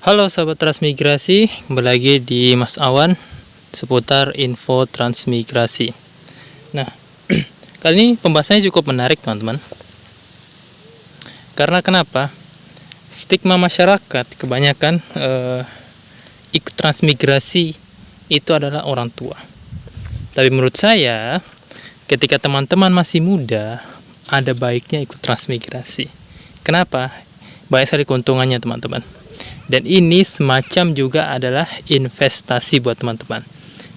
Halo sahabat transmigrasi, kembali lagi di Mas Awan seputar info transmigrasi. Nah, kali ini pembahasannya cukup menarik teman-teman. Karena kenapa? Stigma masyarakat kebanyakan ikut transmigrasi itu adalah orang tua. Tapi menurut saya, ketika teman-teman masih muda, ada baiknya ikut transmigrasi. Kenapa? Banyak sekali keuntungannya teman-teman. Dan ini semacam juga adalah investasi buat teman-teman.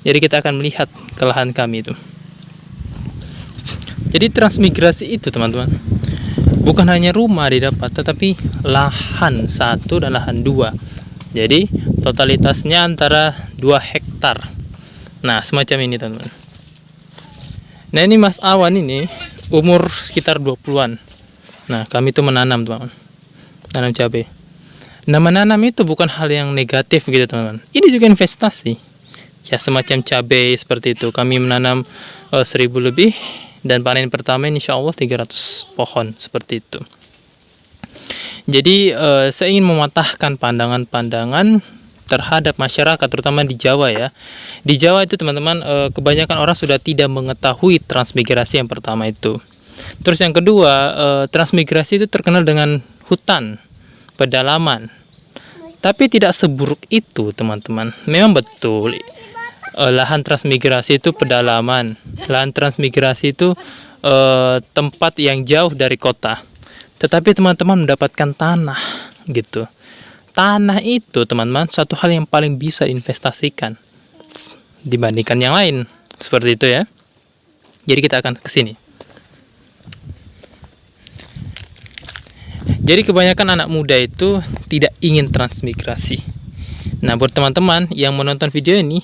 Jadi kita akan melihat ke lahan kami itu. Jadi transmigrasi itu teman-teman, bukan hanya rumah didapat, tetapi lahan 1 dan lahan 2. Jadi totalitasnya antara 2 hektar. Nah semacam ini teman-teman. Nah ini Mas Awan ini umur sekitar 20-an. Nah kami itu menanam teman-teman, tanam cabai. Nah menanam itu bukan hal yang negatif gitu teman-teman. Ini juga investasi. Ya semacam cabai seperti itu. Kami menanam 1000 lebih dan panen pertama insya Allah 300 pohon seperti itu. Jadi saya ingin mematahkan pandangan-pandangan terhadap masyarakat terutama di Jawa ya. Di Jawa itu teman-teman kebanyakan orang sudah tidak mengetahui transmigrasi yang pertama itu. Terus yang kedua, transmigrasi itu terkenal dengan hutan, pedalaman. Tapi tidak seburuk itu teman-teman. Memang betul lahan transmigrasi itu pedalaman. Lahan transmigrasi itu tempat yang jauh dari kota. Tetapi teman-teman mendapatkan tanah gitu. Tanah itu teman-teman suatu hal yang paling bisa investasikan dibandingkan yang lain. Seperti itu ya. Jadi kita akan ke sini. Jadi kebanyakan anak muda itu tidak ingin transmigrasi. Nah buat teman-teman yang menonton video ini,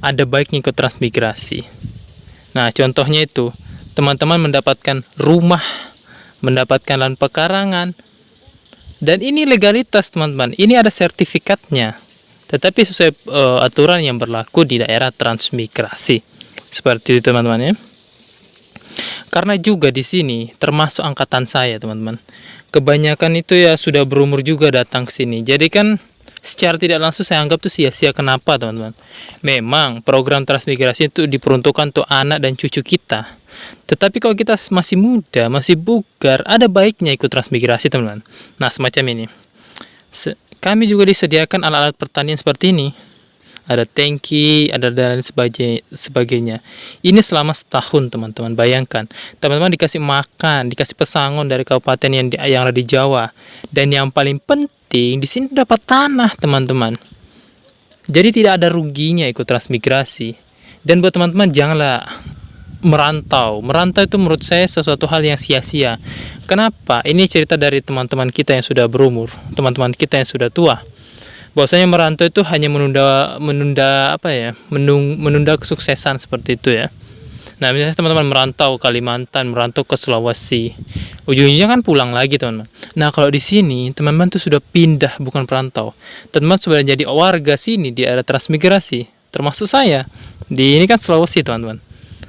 ada baiknya ikut transmigrasi. Nah contohnya itu, teman-teman mendapatkan rumah, mendapatkan lahan pekarangan. Dan ini legalitas teman-teman, ini ada sertifikatnya. Tetapi sesuai aturan yang berlaku di daerah transmigrasi. Seperti itu teman-teman ya. Karena juga di sini termasuk angkatan saya teman-teman. Kebanyakan itu ya sudah berumur juga datang ke sini. Jadi kan secara tidak langsung saya anggap tuh sia-sia. Kenapa teman-teman? Memang program transmigrasi itu diperuntukkan untuk anak dan cucu kita. Tetapi kalau kita masih muda, masih bugar, ada baiknya ikut transmigrasi teman-teman. Nah semacam ini. Kami juga disediakan alat-alat pertanian seperti ini. Ada tangki, ada dan sebagainya. Ini selama setahun teman-teman. Bayangkan, teman-teman dikasih makan, dikasih pesangon dari kabupaten yang ada di Jawa. Dan yang paling penting di sini dapat tanah teman-teman. Jadi tidak ada ruginya ikut transmigrasi. Dan buat teman-teman janganlah merantau. Merantau itu menurut saya sesuatu hal yang sia-sia. Kenapa? Ini cerita dari teman-teman kita yang sudah berumur, teman-teman kita yang sudah tua. Bahwasanya merantau itu hanya menunda kesuksesan seperti itu ya. Nah misalnya teman-teman merantau ke Kalimantan, merantau ke Sulawesi, ujung-ujungnya kan pulang lagi teman-teman. Nah kalau di sini teman-teman tuh sudah pindah, bukan perantau. Teman-teman sudah jadi warga sini di area transmigrasi, termasuk saya. Di ini kan Sulawesi teman-teman.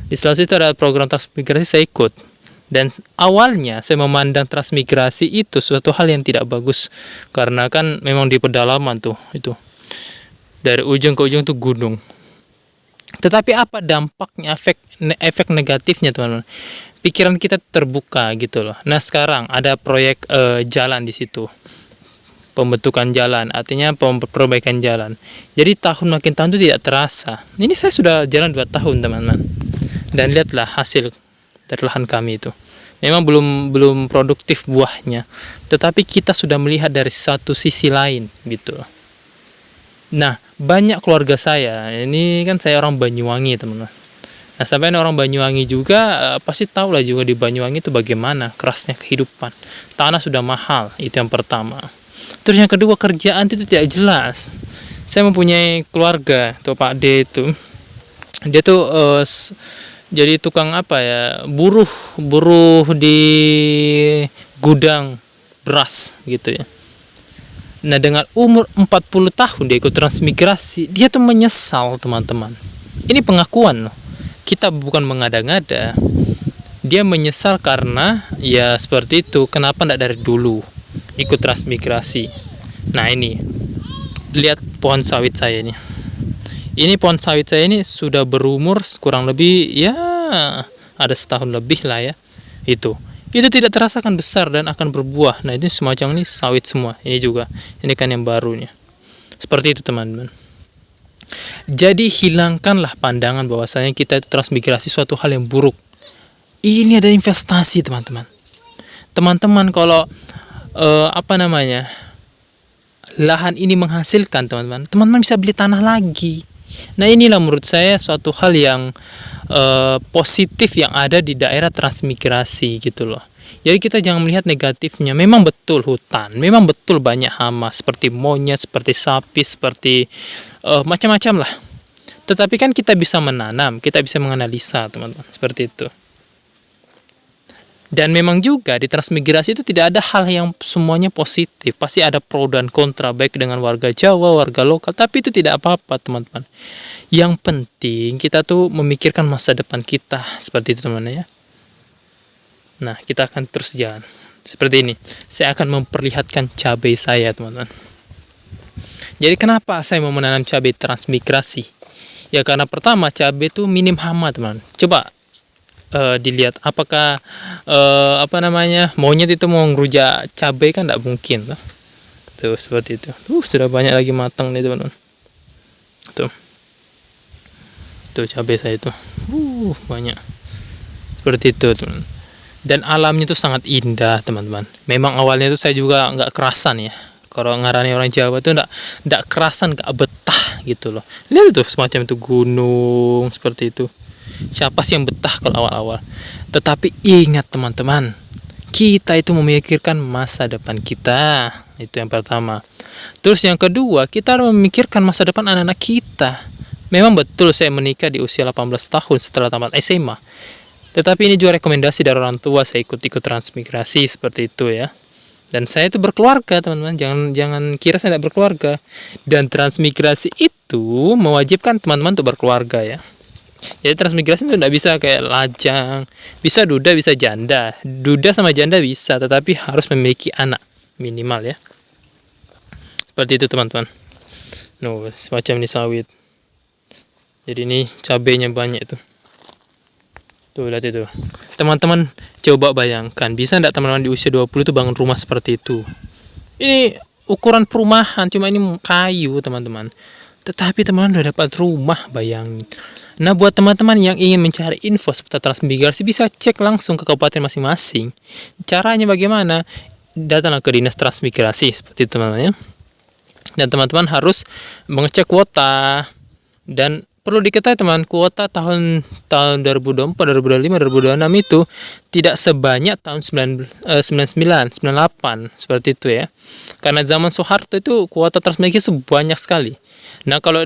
Di Sulawesi itu ada program transmigrasi, saya ikut. Dan awalnya saya memandang transmigrasi itu suatu hal yang tidak bagus. Karena kan memang di pedalaman tuh itu. Dari ujung ke ujung tuh gunung. Tetapi apa dampaknya, efek negatifnya teman-teman? Pikiran kita terbuka gitu loh. Nah sekarang ada proyek jalan di situ. Pembentukan jalan, artinya perbaikan jalan. Jadi makin tahun itu tidak terasa. Ini saya sudah jalan 2 tahun teman-teman. Dan lihatlah hasil dari lahan kami itu. Memang belum produktif buahnya, tetapi kita sudah melihat dari satu sisi lain gitu. Nah, banyak keluarga saya, ini kan saya orang Banyuwangi teman-teman. Nah, sampai orang Banyuwangi juga pasti tahu lah juga di Banyuwangi itu bagaimana kerasnya kehidupan. Tanah sudah mahal, itu yang pertama. Terus yang kedua, kerjaan itu tidak jelas. Saya mempunyai keluarga, tuh Pak D itu. Dia tuh jadi tukang buruh di gudang beras gitu ya. Nah dengan umur 40 tahun dia ikut transmigrasi, dia tuh menyesal teman-teman. Ini pengakuan loh, kita bukan mengada-ngada. Dia menyesal karena ya seperti itu, kenapa tidak dari dulu ikut transmigrasi. Nah ini lihat pohon sawit saya ini. Ini pohon sawit saya ini sudah berumur kurang lebih ya ada setahun lebih lah ya. Itu tidak terasa akan besar dan akan berbuah. Nah, ini semacam ini sawit semua. Ini juga, ini kan yang barunya. Seperti itu teman-teman. Jadi hilangkanlah pandangan bahwasanya kita itu transmigrasi suatu hal yang buruk. Ini ada investasi teman-teman. Teman-teman kalau lahan ini menghasilkan teman-teman bisa beli tanah lagi. Nah, inilah menurut saya suatu hal yang positif yang ada di daerah transmigrasi gitu loh. Jadi kita jangan melihat negatifnya. Memang betul hutan, memang betul banyak hama seperti monyet, seperti sapi, seperti macam-macam lah. Tetapi kan kita bisa menanam, kita bisa menganalisa teman-teman, seperti itu. Dan memang juga di transmigrasi itu tidak ada hal yang semuanya positif. Pasti ada pro dan kontra, baik dengan warga Jawa, warga lokal. Tapi itu tidak apa-apa teman-teman. Yang penting kita tuh memikirkan masa depan kita. Seperti itu teman-teman ya. Nah, kita akan terus jalan. Seperti ini. Saya akan memperlihatkan cabai saya teman-teman. Jadi kenapa saya mau menanam cabai transmigrasi? Ya karena pertama cabai itu minim hama teman. Coba dilihat apakah monyet itu mau ngerujak cabai, kan tidak mungkin tuh seperti itu. Sudah banyak lagi matang nih teman-teman. Tuh cabai saya itu banyak seperti itu teman. Dan alamnya itu sangat indah teman-teman. Memang awalnya itu saya juga nggak kerasan ya, kalau ngarani orang Jawa itu nggak kerasan, nggak betah gitu loh. Lihat tuh semacam itu gunung seperti itu. Siapa sih yang betah kalau awal-awal? Tetapi ingat teman-teman, kita itu memikirkan masa depan kita. Itu yang pertama. Terus yang kedua, kita harus memikirkan masa depan anak-anak kita. Memang betul saya menikah di usia 18 tahun setelah tamat SMA. Tetapi ini juga rekomendasi dari orang tua, saya ikut-ikut transmigrasi seperti itu ya. Dan saya itu berkeluarga teman-teman, jangan kira saya tidak berkeluarga. Dan transmigrasi itu mewajibkan teman-teman untuk berkeluarga ya. Jadi transmigrasi itu tidak bisa kayak lajang, bisa duda, bisa janda. Duda sama janda bisa, tetapi harus memiliki anak minimal ya. Seperti itu teman-teman. Semacam ini sawit. Jadi ini cabenya banyak itu. Tuh lihat itu. Teman-teman coba bayangkan, bisa tidak teman-teman di usia 20 itu bangun rumah seperti itu? Ini ukuran perumahan, cuma ini kayu teman-teman. Tetapi teman-teman udah dapat rumah, bayangin. Nah, buat teman-teman yang ingin mencari info seputar transmigrasi, bisa cek langsung ke kabupaten masing-masing. Caranya bagaimana? Datanglah ke dinas transmigrasi seperti itu teman-teman ya. Dan teman-teman harus mengecek kuota. Dan perlu diketahui teman, kuota tahun 2024, 2025, 2026 itu tidak sebanyak tahun 99, 98 seperti itu ya. Karena zaman Soeharto itu kuota transmigrasi banyak sekali. Nah, kalau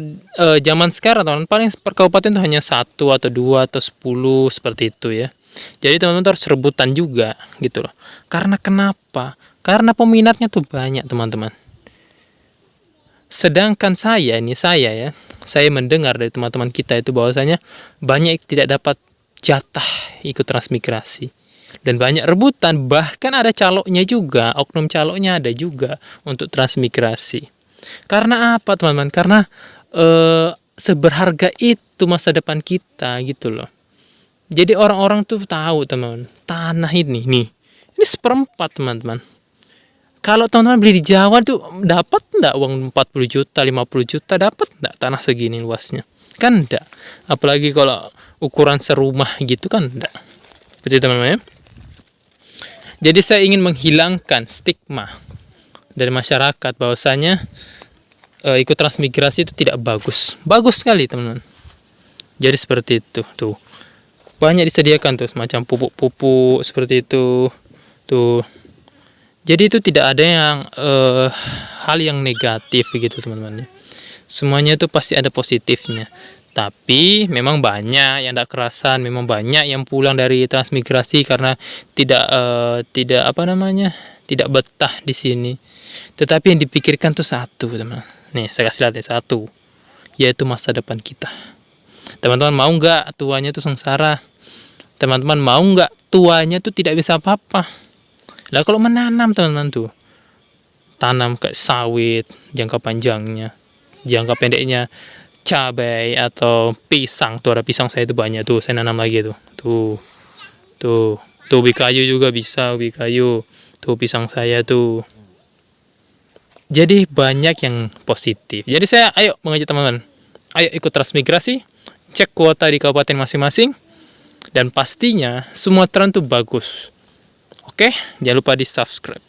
zaman sekarang teman-teman paling per kabupaten itu hanya 1 atau 2 atau 10 seperti itu ya. Jadi teman-teman harus rebutan juga gitu loh. Karena kenapa? Karena peminatnya tuh banyak teman-teman. Sedangkan saya mendengar dari teman-teman kita itu bahwasanya banyak tidak dapat jatah ikut transmigrasi. Dan banyak rebutan, bahkan ada caloknya juga, oknum caloknya ada juga untuk transmigrasi. Karena apa teman-teman? Karena seberharga itu masa depan kita gitu loh. Jadi orang-orang tuh tahu teman-teman, tanah ini seperempat teman-teman. Kalau teman-teman beli di Jawa tuh dapat enggak uang 40 juta, 50 juta, dapat enggak tanah segini luasnya? Kan enggak. Apalagi kalau ukuran serumah gitu kan enggak. Betul teman-teman ya. Jadi saya ingin menghilangkan stigma dari masyarakat bahwasanya ikut transmigrasi itu tidak bagus. Bagus sekali teman-teman. Jadi seperti itu tuh. Banyak disediakan tuh semacam pupuk-pupuk seperti itu tuh. Jadi itu tidak ada yang hal yang negatif gitu teman-teman. Semuanya itu pasti ada positifnya. Tapi memang banyak yang tidak kerasan, memang banyak yang pulang dari transmigrasi karena tidak betah di sini. Tetapi yang dipikirkan tuh satu teman. Nih saya kasih lihat nih satu, yaitu masa depan kita. Teman-teman mau nggak tuanya tuh sengsara? Teman-teman mau nggak tuanya tuh tidak bisa apa-apa? Lah kalau menanam teman-teman tuh, tanam kayak sawit jangka panjangnya. Jangka pendeknya cabai atau pisang. Tuh ada pisang saya itu banyak tuh, saya nanam lagi tuh. Tuh ubi kayu juga bisa, ubi kayu. Tuh pisang saya tuh. Jadi banyak yang positif. Jadi saya ayo mengajak teman-teman. Ayo ikut transmigrasi, cek kuota di kabupaten masing-masing, dan pastinya semua tren tuh bagus. Oke, jangan lupa di subscribe.